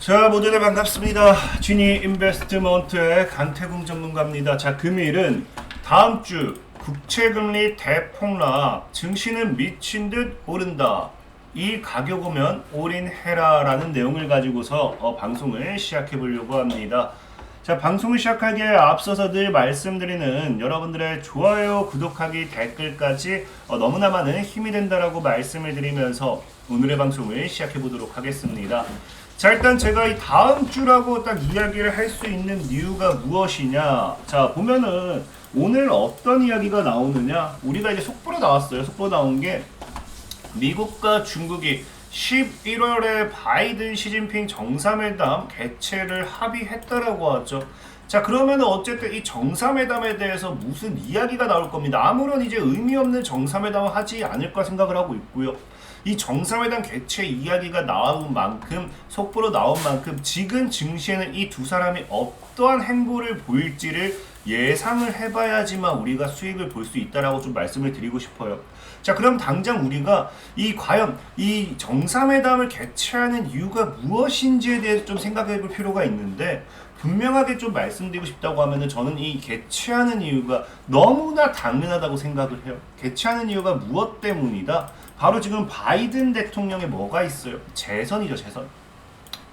자, 모두들 반갑습니다. 지니 인베스트먼트의 강태궁 전문가입니다. 자, 금일은 다음 주 국채금리 대폭락, 증시는 미친 듯 오른다. 이 가격 오면 올인해라 라는 내용을 가지고서 방송을 시작해 보려고 합니다. 자, 방송을 시작하기에 앞서서 늘 말씀드리는 여러분들의 좋아요, 구독하기, 댓글까지 너무나 많은 힘이 된다라고 말씀을 드리면서 오늘의 방송을 시작해 보도록 하겠습니다. 자, 일단 제가 이 다음 주라고 딱 이야기를 할 수 있는 이유가 무엇이냐. 자, 보면은 오늘 어떤 이야기가 나오느냐. 우리가 이제 속보로 나왔어요. 속보 나온 게 미국과 중국이 11월에 바이든 시진핑 정상회담 개최를 합의했다라고 하죠. 자, 그러면 어쨌든 이 정상회담에 대해서 무슨 이야기가 나올 겁니다. 아무런 이제 의미 없는 정상회담을 하지 않을까 생각을 하고 있고요. 이 정상회담 개최 이야기가 나온 만큼, 속보로 나온 만큼 지금 증시에는 이 두 사람이 어떠한 행보를 보일지를 예상을 해봐야지만 우리가 수익을 볼 수 있다라고 좀 말씀을 드리고 싶어요. 자, 그럼 당장 우리가 과연 이 정상회담을 개최하는 이유가 무엇인지에 대해서 좀 생각해 볼 필요가 있는데, 분명하게 좀 말씀드리고 싶다고 하면은 저는 이 개최하는 이유가 너무나 당연하다고 생각을 해요. 개최하는 이유가 무엇 때문이다? 바로 지금 바이든 대통령에 뭐가 있어요? 재선이죠, 재선.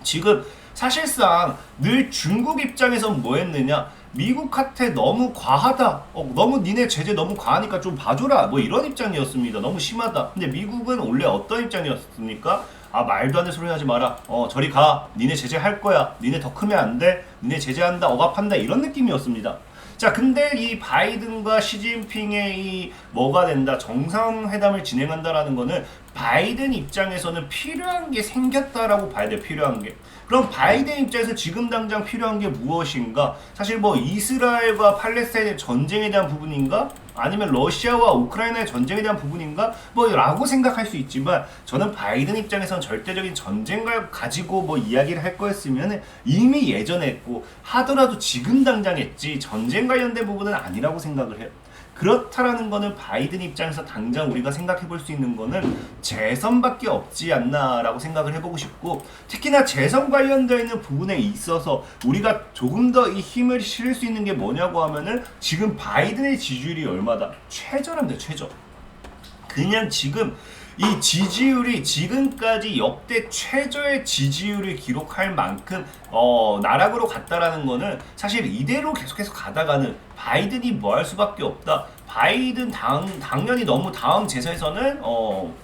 지금 사실상 늘 중국 입장에선 뭐 했느냐? 미국한테 너무 과하다. 너무 니네 제재 너무 과하니까 좀 봐줘라. 뭐 이런 입장이었습니다. 너무 심하다. 근데 미국은 원래 어떤 입장이었습니까? 아, 말도 안 되는 소리 하지 마라. 저리 가. 니네 제재할 거야. 니네 더 크면 안 돼. 니네 제재한다. 억압한다. 이런 느낌이었습니다. 자, 근데 이 바이든과 시진핑의 이 뭐가 된다, 정상회담을 진행한다라는 거는 바이든 입장에서는 필요한 게 생겼다라고 봐야 돼. 필요한 게. 그럼 바이든 입장에서 지금 당장 필요한 게 무엇인가? 사실 뭐 이스라엘과 팔레스타인의 전쟁에 대한 부분인가? 아니면 러시아와 우크라이나의 전쟁에 대한 부분인가? 뭐 라고 생각할 수 있지만, 저는 바이든 입장에서는 절대적인 전쟁을 가지고 뭐 이야기를 할 거였으면 이미 예전에 했고, 하더라도 지금 당장 했지 전쟁 관련된 부분은 아니라고 생각을 해요. 그렇다라는 거는 바이든 입장에서 당장 우리가 생각해 볼 수 있는 거는 재선밖에 없지 않나라고 생각을 해보고 싶고, 특히나 재선 관련되어 있는 부분에 있어서 우리가 조금 더 이 힘을 실을 수 있는 게 뭐냐고 하면은 지금 바이든의 지지율이 얼마다? 최저랍니다, 최저. 그냥 지금 이 지지율이 지금까지 역대 최저의 지지율을 기록할 만큼 나락으로 갔다라는 거는 사실 이대로 계속해서 가다가는 바이든이 뭐 할 수밖에 없다. 바이든 당연히 너무 다음 재선에서는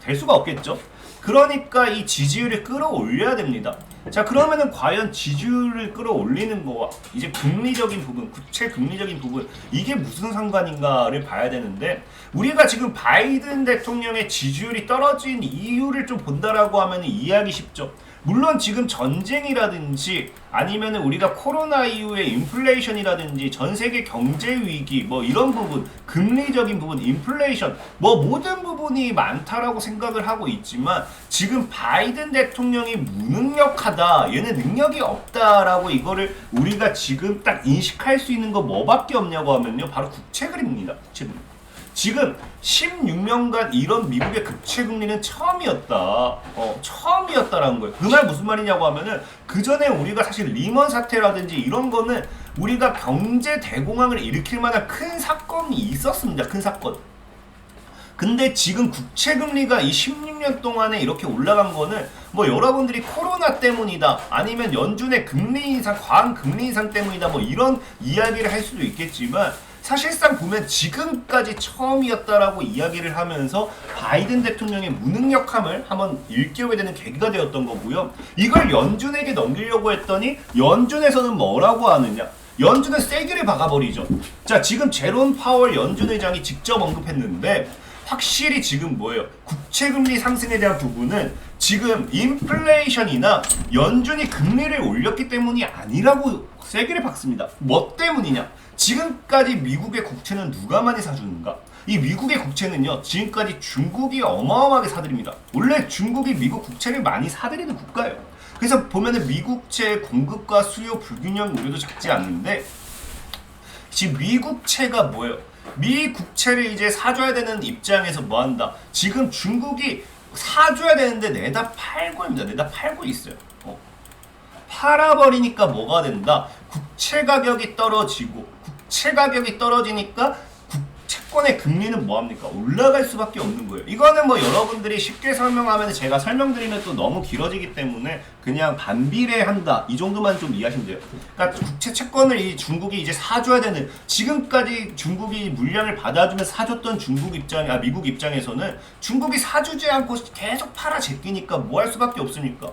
될 수가 없겠죠. 그러니까 이 지지율을 끌어올려야 됩니다. 자, 그러면은 과연 지지율을 끌어올리는 거와 이제 금리적인 부분, 국채 금리적인 부분, 이게 무슨 상관인가를 봐야 되는데, 우리가 지금 바이든 대통령의 지지율이 떨어진 이유를 좀 본다라고 하면 이해하기 쉽죠. 물론 지금 전쟁이라든지 아니면 우리가 코로나 이후의 인플레이션이라든지 전 세계 경제 위기 뭐 이런 부분, 금리적인 부분, 인플레이션 뭐 모든 부분이 많다라고 생각을 하고 있지만, 지금 바이든 대통령이 무능력하다, 얘는 능력이 없다라고 이거를 우리가 지금 딱 인식할 수 있는 거 뭐밖에 없냐고 하면요, 바로 국채금리입니다. 국채금리. 지금 16년간 이런 미국의 국채 금리는 처음이었다. 처음이었다라는 거예요. 그 말 무슨 말이냐고 하면은, 그 전에 우리가 사실 리먼 사태라든지 이런 거는 우리가 경제 대공황을 일으킬 만한 큰 사건이 있었습니다. 큰 사건. 근데 지금 국채 금리가 이 16년 동안에 이렇게 올라간 거는 뭐 여러분들이 코로나 때문이다, 아니면 연준의 금리 인상, 과한 금리 인상 때문이다, 뭐 이런 이야기를 할 수도 있겠지만, 사실상 보면 지금까지 처음이었다라고 이야기를 하면서 바이든 대통령의 무능력함을 한번 일깨우게 되는 계기가 되었던 거고요. 이걸 연준에게 넘기려고 했더니 연준에서는 뭐라고 하느냐? 연준은 세기를 박아버리죠. 자, 지금 제롬 파월 연준 의장이 직접 언급했는데, 확실히 지금 뭐예요? 국채금리 상승에 대한 부분은 지금 인플레이션이나 연준이 금리를 올렸기 때문이 아니라고 세기를 박습니다. 뭐 때문이냐? 지금까지 미국의 국채는 누가 많이 사주는가? 이 미국의 국채는요, 지금까지 중국이 어마어마하게 사들입니다. 원래 중국이 미국 국채를 많이 사들이는 국가예요. 그래서 보면은 미국채 공급과 수요 불균형 우려도 작지 않는데, 지금 미국채가 뭐예요? 미 국채를 이제 사줘야 되는 입장에서 뭐 한다? 지금 중국이 사줘야 되는데 내다 팔고 있습니다. 내다 팔고 있어요. 팔아버리니까 뭐가 된다? 국채 가격이 떨어지고, 국채 가격이 떨어지니까 채권의 금리는 뭐합니까? 올라갈 수밖에 없는 거예요. 이거는 뭐 여러분들이 쉽게 설명하면 제가 설명드리면 또 너무 길어지기 때문에 그냥 반비례한다 이 정도만 좀 이해하시면 돼요. 그러니까 국채 채권을 이 중국이 이제 사줘야 되는, 지금까지 중국이 물량을 받아주면서 사줬던 미국 입장에서는 중국이 사주지 않고 계속 팔아 제끼니까 뭐 할 수밖에 없습니까?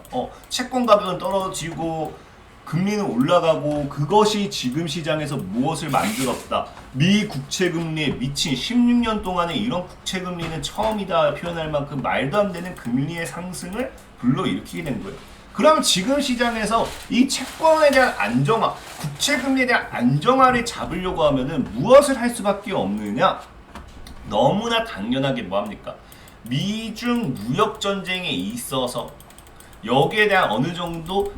채권 가격은 떨어지고 금리는 올라가고, 그것이 지금 시장에서 무엇을 만들었다? 미 국채금리에 미친 16년 동안에 이런 국채금리는 처음이다 표현할 만큼 말도 안 되는 금리의 상승을 불러일으키게 된 거예요. 그럼 지금 시장에서 이 채권에 대한 안정화, 국채금리에 대한 안정화를 잡으려고 하면은 무엇을 할 수밖에 없느냐? 너무나 당연하게 뭐합니까? 미중 무역전쟁에 있어서 여기에 대한 어느 정도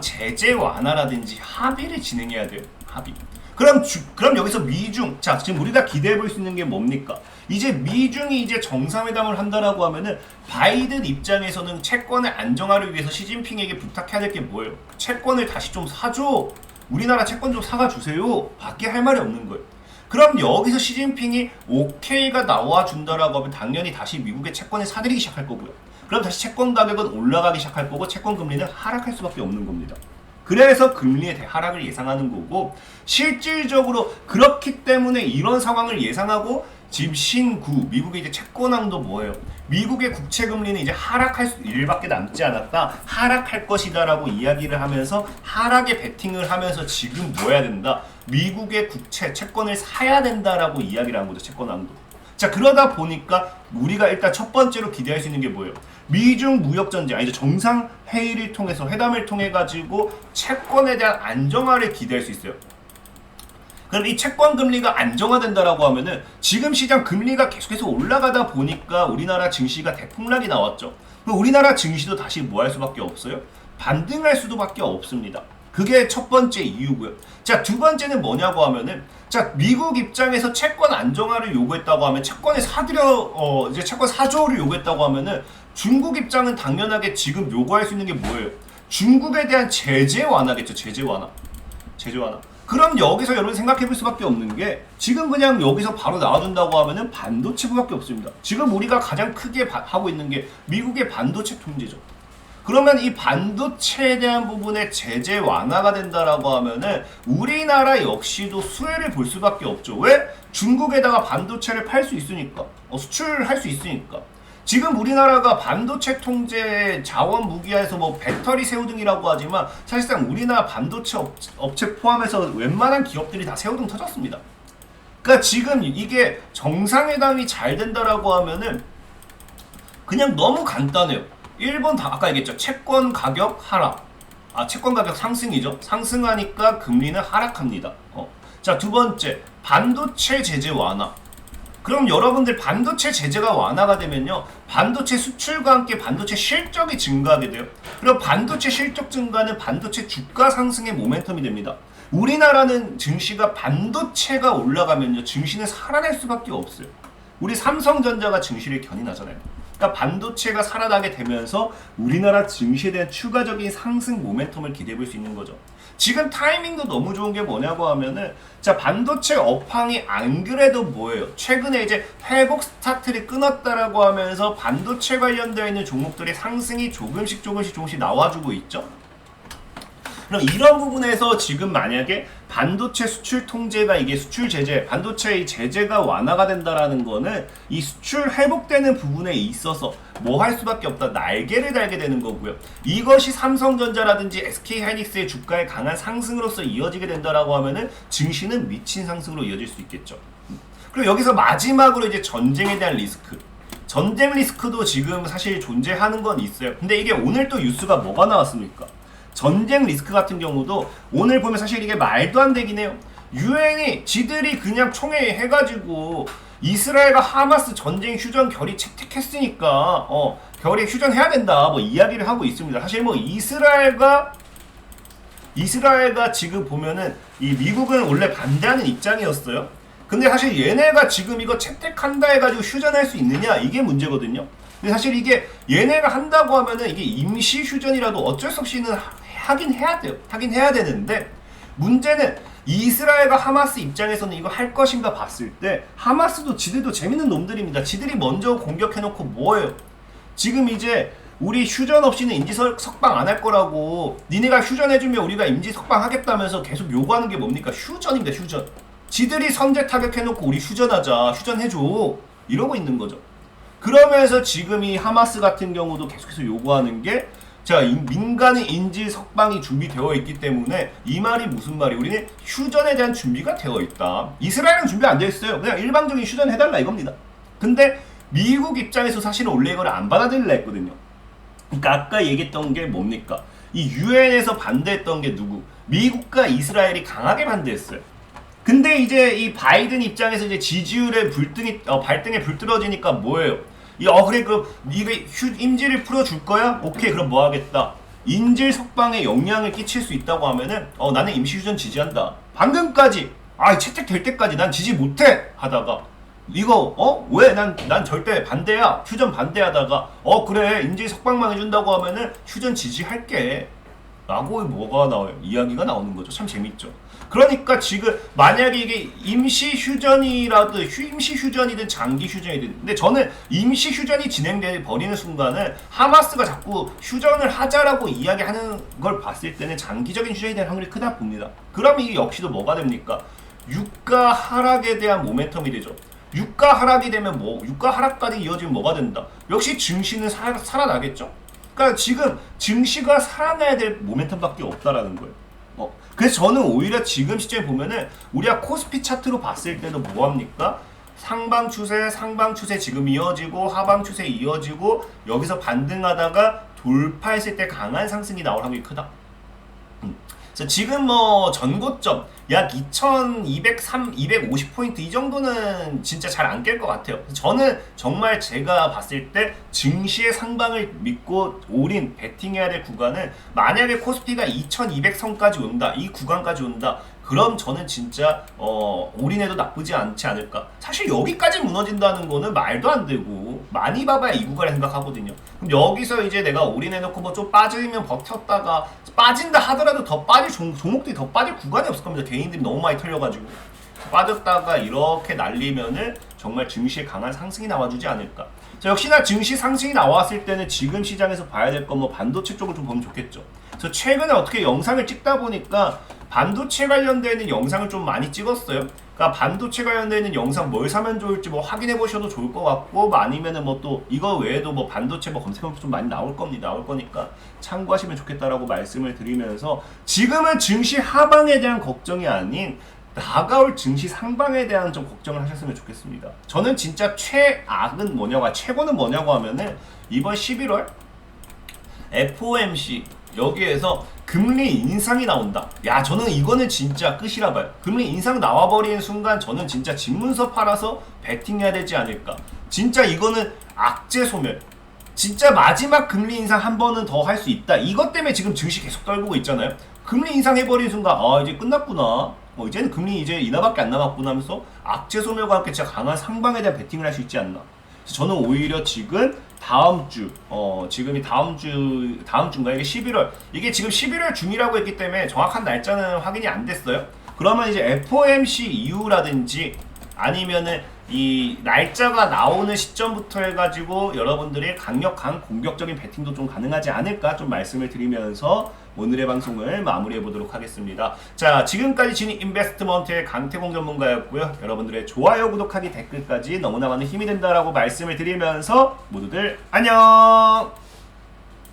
제재 완화라든지 합의를 진행해야 돼요. 합의. 그럼 여기서 미중, 자, 지금 우리가 기대해 볼 수 있는 게 뭡니까? 이제 미중이 이제 정상회담을 한다라고 하면은 바이든 입장에서는 채권의 안정화를 위해서 시진핑에게 부탁해야 될 게 뭐예요? 채권을 다시 좀 사줘. 우리나라 채권 좀 사가 주세요. 밖에 할 말이 없는 거예요. 그럼 여기서 시진핑이 오케이가 나와준다라고 하면 당연히 다시 미국의 채권을 사들이기 시작할 거고요. 그럼 다시 채권 가격은 올라가기 시작할 거고, 채권 금리는 하락할 수밖에 없는 겁니다. 그래서 금리의 대하락을 예상하는 거고, 실질적으로 그렇기 때문에 이런 상황을 예상하고 지금 미국의 이제 채권왕도 뭐예요? 미국의 국채 금리는 이제 하락할 일밖에 남지 않았다. 하락할 것이다라고 이야기를 하면서 하락에 베팅을 하면서 지금 뭐 해야 된다? 미국의 채권을 사야 된다라고 이야기를 한 거죠. 채권왕도. 자, 그러다 보니까 우리가 일단 첫 번째로 기대할 수 있는 게 뭐예요? 미중 무역전쟁, 아니죠, 정상회의를 통해서, 회담을 통해 가지고 채권에 대한 안정화를 기대할 수 있어요. 그럼 이 채권 금리가 안정화된다라고 하면은 지금 시장 금리가 계속해서 올라가다 보니까 우리나라 증시가 대폭락이 나왔죠. 그럼 우리나라 증시도 다시 뭐 할 수밖에 없어요? 반등할 수도밖에 없습니다. 그게 첫 번째 이유고요. 자, 두 번째는 뭐냐고 하면은, 자, 미국 입장에서 채권 안정화를 요구했다고 하면, 채권을 이제 채권 사조를 요구했다고 하면은 중국 입장은 당연하게 지금 요구할 수 있는 게 뭐예요? 중국에 대한 제재 완화겠죠. 제재 완화. 그럼 여기서 여러분 생각해 볼 수밖에 없는 게, 지금 그냥 여기서 바로 나와준다고 하면은 반도체밖에 없습니다. 지금 우리가 가장 크게 하고 있는 게 미국의 반도체 통제죠. 그러면 이 반도체에 대한 부분에 제재 완화가 된다라고 하면은 우리나라 역시도 수혜를 볼 수밖에 없죠. 왜? 중국에다가 반도체를 팔 수 있으니까, 수출할 수 있으니까. 지금 우리나라가 반도체 통제 자원 무기화에서 뭐 배터리 새우등이라고 하지만 사실상 우리나라 반도체 업체 포함해서 웬만한 기업들이 다 새우등 터졌습니다. 그러니까 지금 이게 정상회담이 잘 된다라고 하면은 그냥 너무 간단해요. 일본 아까 얘기했죠. 채권 가격 하락. 채권 가격 상승이죠. 상승하니까 금리는 하락합니다. 자, 두 번째, 반도체 제재 완화. 그럼 여러분들 반도체 제재가 완화가 되면요, 반도체 수출과 함께 반도체 실적이 증가하게 돼요. 그럼 반도체 실적 증가는 반도체 주가 상승의 모멘텀이 됩니다. 우리나라는 증시가 반도체가 올라가면요, 증시는 살아날 수밖에 없어요. 우리 삼성전자가 증시를 견인하잖아요. 그러니까 반도체가 살아나게 되면서 우리나라 증시에 대한 추가적인 상승 모멘텀을 기대해 볼 수 있는 거죠. 지금 타이밍도 너무 좋은 게 뭐냐고 하면은, 자, 반도체 업황이 안 그래도 뭐예요? 최근에 이제 회복 스타트를 끊었다라고 하면서 반도체 관련되어 있는 종목들의 상승이 조금씩 나와주고 있죠. 그럼 이런 부분에서 지금 만약에 반도체 수출 통제가, 이게 수출 제재, 반도체 이 제재가 완화가 된다라는 거는 이 수출 회복되는 부분에 있어서 뭐 할 수밖에 없다, 날개를 달게 되는 거고요. 이것이 삼성전자라든지 SK하이닉스의 주가의 강한 상승으로서 이어지게 된다라고 하면은 증시는 미친 상승으로 이어질 수 있겠죠. 그리고 여기서 마지막으로 이제 전쟁에 대한 리스크. 전쟁 리스크도 지금 사실 존재하는 건 있어요. 근데 이게 오늘 또 뉴스가 뭐가 나왔습니까? 전쟁 리스크 같은 경우도 오늘 보면 사실 이게 말도 안 되긴 해요. 유엔이 지들이 그냥 총회해가지고 이스라엘과 하마스 전쟁 휴전 결의 채택했으니까 결의 휴전해야 된다 뭐 이야기를 하고 있습니다. 사실 뭐 이스라엘과 지금 보면은 이 미국은 원래 반대하는 입장이었어요. 근데 사실 얘네가 지금 이거 채택한다 해가지고 휴전할 수 있느냐, 이게 문제거든요. 근데 사실 이게 얘네가 한다고 하면은 이게 임시 휴전이라도 어쩔 수 없이는 하긴 해야 돼요. 하긴 해야 되는데 문제는 이스라엘과 하마스 입장에서는 이거 할 것인가 봤을 때 하마스도 지들도 재밌는 놈들입니다. 지들이 먼저 공격해놓고 뭐예요? 지금 이제 우리 휴전 없이는 인지 석방 안 할 거라고, 니네가 휴전해주면 우리가 인지 석방 하겠다면서 계속 요구하는 게 뭡니까? 휴전입니다. 휴전. 지들이 선제 타격해놓고 우리 휴전하자, 휴전해줘, 이러고 있는 거죠. 그러면서 지금 이 하마스 같은 경우도 계속해서 요구하는 게, 자, 민간의 인지 석방이 준비되어 있기 때문에 이 말이 무슨 말이, 우리는 휴전에 대한 준비가 되어 있다. 이스라엘은 준비 안 되어 있어요. 그냥 일방적인 휴전 해달라 이겁니다. 근데 미국 입장에서 사실은 원래 이걸 안 받아들일라 했거든요. 그러니까 아까 얘기했던 게 뭡니까? 이 유엔에서 반대했던 게 누구? 미국과 이스라엘이 강하게 반대했어요. 근데 이제 이 바이든 입장에서 이제 지지율의 발등에 불 떨어지니까 뭐예요? 그래, 이거 임지를 풀어줄 거야? 오케이, 그럼 뭐 하겠다? 인질 석방에 영향을 끼칠 수 있다고 하면은, 나는 임시휴전 지지한다. 방금까지, 채택될 때까지 난 지지 못해! 하다가, 왜? 난 절대 반대야. 휴전 반대하다가, 그래, 인질 석방만 해준다고 하면은 휴전 지지할게. 라고 뭐가 나와요? 이야기가 나오는 거죠. 참 재밌죠. 그러니까 지금 만약에 이게 임시 휴전이든 장기 휴전이든, 근데 저는 임시 휴전이 진행돼 버리는 순간은 하마스가 자꾸 휴전을 하자라고 이야기하는 걸 봤을 때는 장기적인 휴전이 될 확률이 크다 봅니다. 그러면 이게 역시도 뭐가 됩니까? 유가 하락에 대한 모멘텀이 되죠. 유가 하락이 되면 유가 하락까지 이어지면 뭐가 된다? 역시 증시는 살아나겠죠? 그러니까 지금 증시가 살아나야 될 모멘텀밖에 없다라는 거예요. 그래서 저는 오히려 지금 시점에 보면은 우리가 코스피 차트로 봤을 때도 뭐합니까? 상방 추세 지금 이어지고 하방 추세 이어지고 여기서 반등하다가 돌파했을 때 강한 상승이 나올 확률이 크다. 지금 전고점 약 2250포인트 이 정도는 진짜 잘 안 깰 것 같아요. 저는 정말 제가 봤을 때 증시의 상방을 믿고 올인 베팅해야 될 구간은, 만약에 코스피가 2200선까지 온다, 이 구간까지 온다, 그럼 저는 진짜 올인해도 나쁘지 않지 않을까. 사실 여기까지 무너진다는 거는 말도 안 되고, 많이 봐봐야 이 구간을 생각하거든요. 그럼 여기서 이제 내가 올인해놓고 뭐 좀 빠지면 버텼다가 빠진다 하더라도 더 빠질 종목들이 더 빠질 구간이 없을 겁니다. 개인들이 너무 많이 털려가지고 빠졌다가 이렇게 날리면은 정말 증시에 강한 상승이 나와주지 않을까. 자, 역시나 증시 상승이 나왔을 때는 지금 시장에서 봐야 될 건 반도체 쪽을 좀 보면 좋겠죠. 그래서 최근에 어떻게 영상을 찍다 보니까 반도체 관련되는 영상을 좀 많이 찍었어요. 그러니까 반도체 관련되는 영상 뭘 사면 좋을지 확인해 보셔도 좋을 것 같고, 아니면은 또 이거 외에도 반도체 검색하면 좀 많이 나올 거니까 참고하시면 좋겠다라고 말씀을 드리면서, 지금은 증시 하방에 대한 걱정이 아닌 다가올 증시 상방에 대한 좀 걱정을 하셨으면 좋겠습니다. 저는 진짜 최악은 최고는 뭐냐고 하면은 이번 11월 FOMC 여기에서 금리 인상이 나온다. 저는 이거는 진짜 끝이라 봐요. 금리 인상 나와버리는 순간 저는 진짜 집문서 팔아서 베팅해야 되지 않을까. 진짜 이거는 악재 소멸. 진짜 마지막 금리 인상 한 번은 더 할 수 있다. 이것 때문에 지금 증시 계속 떨구고 있잖아요. 금리 인상해버리는 순간 이제 끝났구나. 이제는 금리 이제 인하밖에 안 남았구나 하면서 악재 소멸과 함께 진짜 강한 상방에 대한 베팅을 할 수 있지 않나. 저는 오히려 지금 다음 주인가, 이게 11월, 이게 지금 11월 중이라고 했기 때문에 정확한 날짜는 확인이 안 됐어요. 그러면 이제 FOMC 이후라든지 아니면은 이 날짜가 나오는 시점부터 해가지고 여러분들이 강력한 공격적인 베팅도 좀 가능하지 않을까 좀 말씀을 드리면서 오늘의 방송을 마무리해 보도록 하겠습니다. 자, 지금까지 진입 인베스트먼트의 강태공 전문가였고요. 여러분들의 좋아요, 구독하기, 댓글까지 너무나 많은 힘이 된다라고 말씀을 드리면서 모두들 안녕!